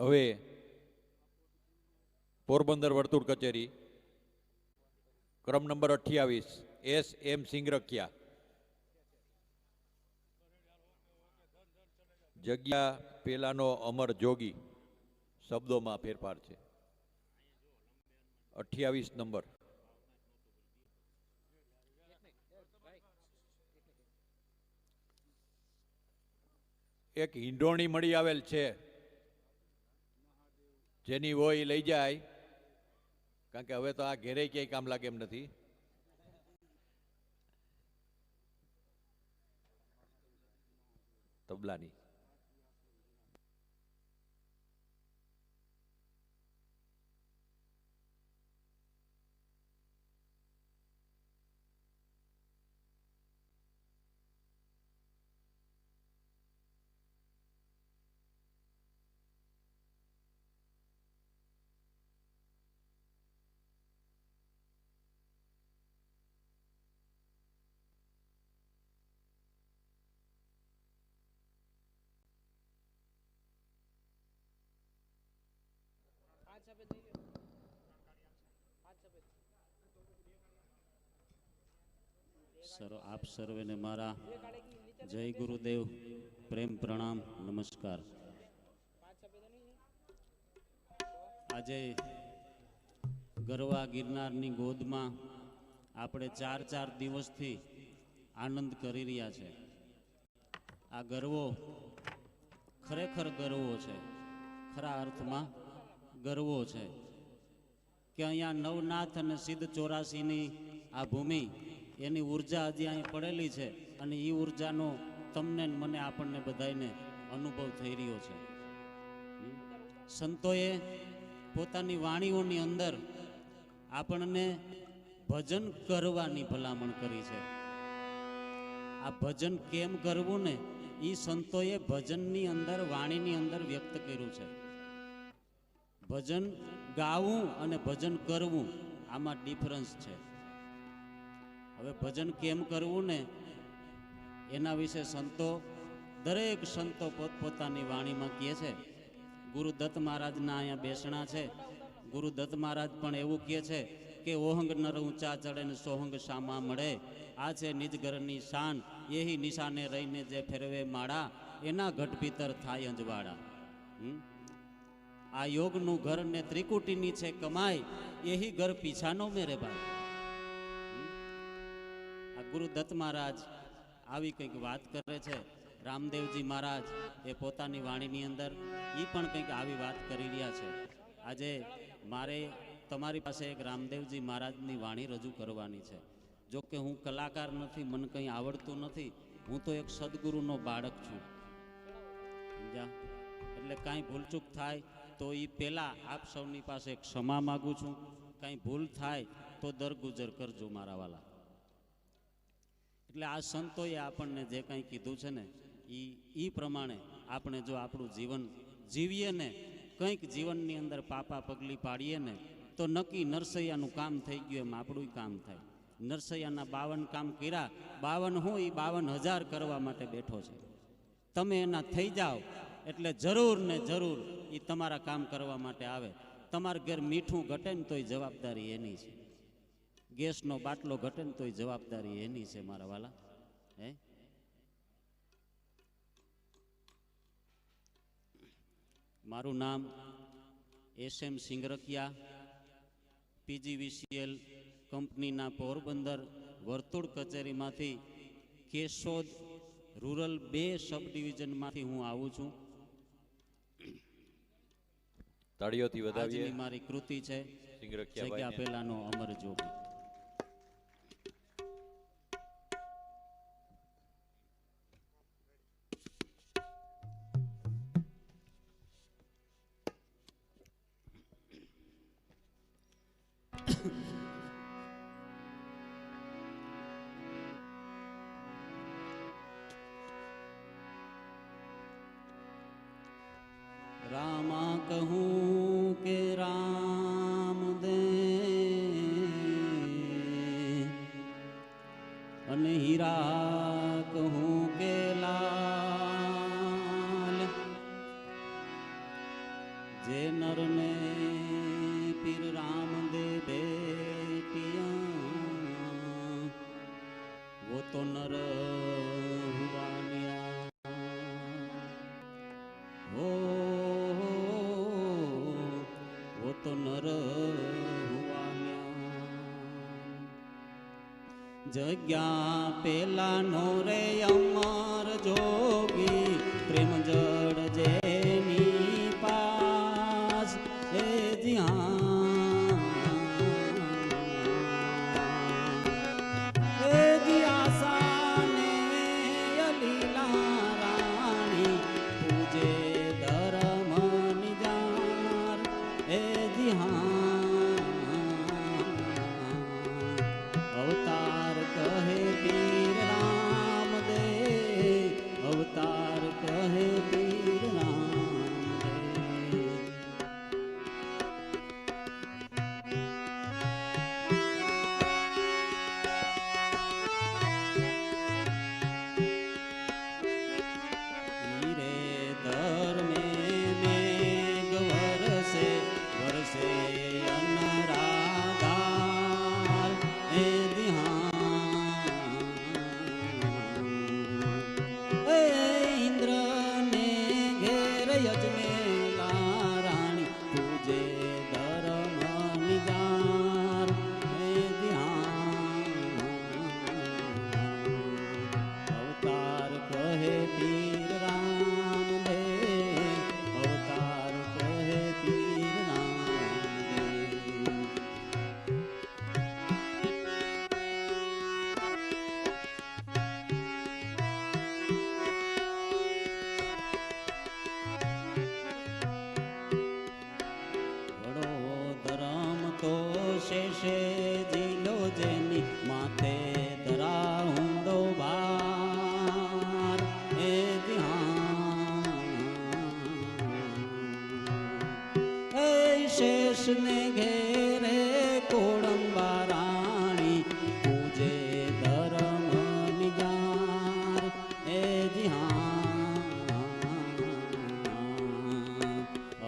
હવે પોરબંદર વર્તુળ કચેરી ક્રમ નંબર 28 S.M. સિંગરકિયા, જગ્યા પેલાનો અમર જોગી, શબ્દોમાં ફેરફાર છે. 28 નંબર. એક હિંડોણી મળી આવેલ છે, જેની હોય લઈ જાય, કારણ કે હવે તો આ ઘેરે ક્યાંય કામ લાગે એમ નથી. તબલાની આપ સર્વેને મારા જય ગુરુદેવ, પ્રેમ પ્રણામ, નમસ્કાર. આજે ગરવા ગિરનારની ગોદમાં આપણે 4 દિવસથી આનંદ કરી રહ્યા છે. આ ગરવો ખરેખર ગરવો છે, ખરા અર્થમાં ગરવો છે કે અહીંયા નવનાથ અને સિદ્ધ 84ની આ ભૂમિ, એની ઉર્જા હજી અહીંયા પડેલી છે અને એ ઉર્જાનો તમને મને આપણને બધાને અનુભવ થઈ રહ્યો છે. સંતોએ પોતાની વાણીઓની અંદર આપણને ભજન કરવાની ભલામણ કરી છે. આ ભજન કેમ કરવું ને, એ સંતોએ ભજનની અંદર, વાણીની અંદર વ્યક્ત કર્યું છે. ભજન ગાવું અને ભજન કરવું, આમાં ડિફરન્સ છે. હવે ભજન કેમ કરવું ને, એના વિશે સંતો, દરેક સંતો પોતપોતાની વાણીમાં કહે છે. ગુરુદત્ત મહારાજના અહીંયા બેસણા છે. ગુરુદત્ત મહારાજ પણ એવું કહે છે કે ઓહંગ નર ઊંચા ચડે ને સોહંગ શામા મળે, આ છે નિજ ઘરની શાન, એહી નિશાને રહીને જે ફેરવે માળા, એના ઘટ ભીતર થાય અંજવાળા. આ યોગનું ઘર ને ત્રિકુટીની છે કમાઈ, એહી ઘર પીછાનો મેરે ભાઈ. આ ગુરુદત્ત મહારાજ આવી કંઈક વાત કરે છે. રામદેવજી મહારાજ એ પોતાની વાણીની અંદર એ પણ કંઈક આવી વાત કરી રહ્યા છે. આજે મારે તમારી પાસે એક રામદેવજી મહારાજની વાણી રજૂ કરવાની છે. જો કે હું કલાકાર નથી, મને કંઈ આવડતું નથી, હું તો એક સદગુરુનો બાળક છું. સમજ્યા? એટલે કાંઈ ભૂલચૂક થાય તો એ પહેલાં આપ સૌની પાસે ક્ષમા માગું છું. કાંઈ ભૂલ થાય તો દરગુજર કરજો મારા વાલા. એટલે આ સંતોએ આપણને જે કંઈ કીધું છે ને, એ પ્રમાણે આપણે જો આપણું જીવન જીવીએ ને, કંઈક જીવનની અંદર પાપા પગલી પાડીએ ને, તો નક્કી નરસૈયાનું કામ થઈ ગયું એમ આપણું કામ થાય. નરસૈયાના 52 કામ કર્યા, 52 હું એ 52,000 કરવા માટે બેઠો છે. તમે એના થઈ જાઓ એટલે જરૂર ને જરૂર એ તમારા કામ કરવા માટે આવે. તમારા ઘર મીઠું ઘટે ને તોય જવાબદારી એની છે. ગેસનો બાટલો ઘટે ને તોય જવાબદારી એની છે મારા વાલા. હે, મારું નામ S.M. સિંગરકિયા, PGVCL કંપનીના પોરબંદર વર્તુળ કચેરીમાંથી કેશોદ રૂરલ 2 સબ ડિવિઝનમાંથી હું આવું છું. તાળીઓથી વધાવીએ. આજની મારી કૃતિ છે જગ્યા પેલાનો અમર જોગી. रामा कहूँ के राम दे अने हीरा कहूँ के लाल, जे नर ने पीर राम दे बेटियां वो तो नर हुआ निया हो वो तो नर हुआ निया जग्या पेला नो रे अमर जोगी प्रेम जड़ जेनी पास ए आशा ने अलीला रानी पूजे धर्म निजार ए अवतार कहे पीर राम दे अवतार कहे पीर राम दे हीरे दर में मेघ वरसे वरसे अनराधार ए इंद्र ने घेर यजमेला रानी पूजे धर्म निजार हे अवतार कहे पीर राम दे अवतार कहे पीर राम दे વડો ધરમ તો શેષે જીલો જેની માથે ધરા ઊંડો ભાર એ શેષ ને ઘેરે કોડંબા રાણી પૂજે ધર્મ નિજાર એ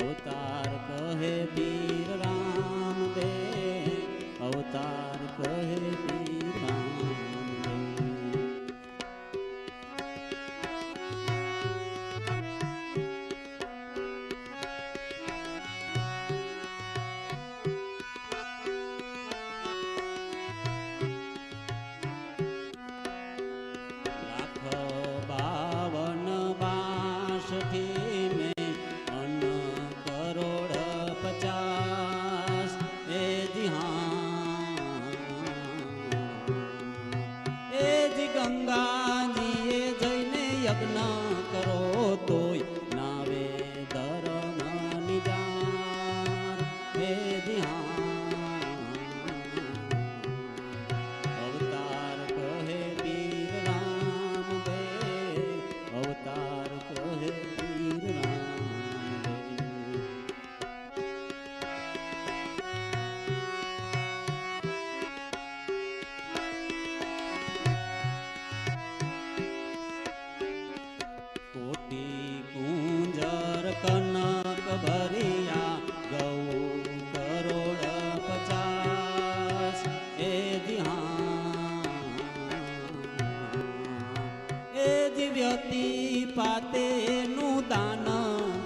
अवतार कहे पीर राम दे अवतार कहे पीर राम दे लाख 52 बासठी में करोड़ 50 ए गंगा जी जैने यज्ञ करो तोय नावे धर्म निजार हे अवतार कहे पीर राम दे अवतार कहे पीर राम दे कोटि कुंजर कनक भरिया गौ करोड़ 50 ए दिव्यति पाते नु दान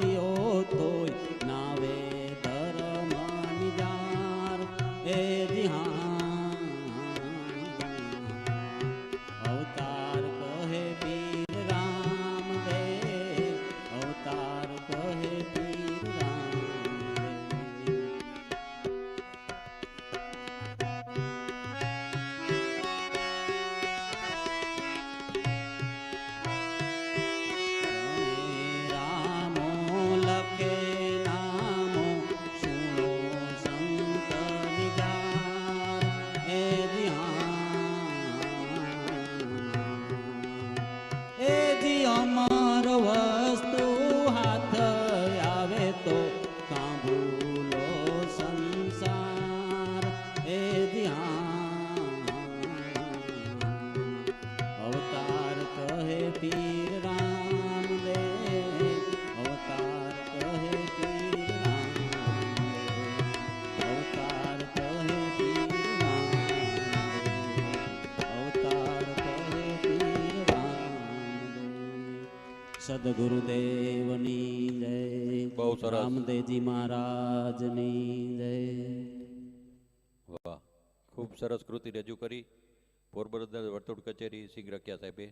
दियो तोय नावे धर्म निजार ए अवतार कहे पीर राम दे अवतार कहे पीर राम दे रामो लखे नामो सुनो संत निजार ए अमर वस्तु हाथ आवे तो काबूलो संसार ए अवतार कहे पीर राम दे अवतार कहे पीर राम સદગુરુદેવની જય. બહુ સરસ. રામદેવજી મહારાજની જય. વાહ, ખૂબ સરસ કૃતિ રજૂ કરી પોરબંદર વર્તુળ કચેરી સિંગરખિયા સાહેબે.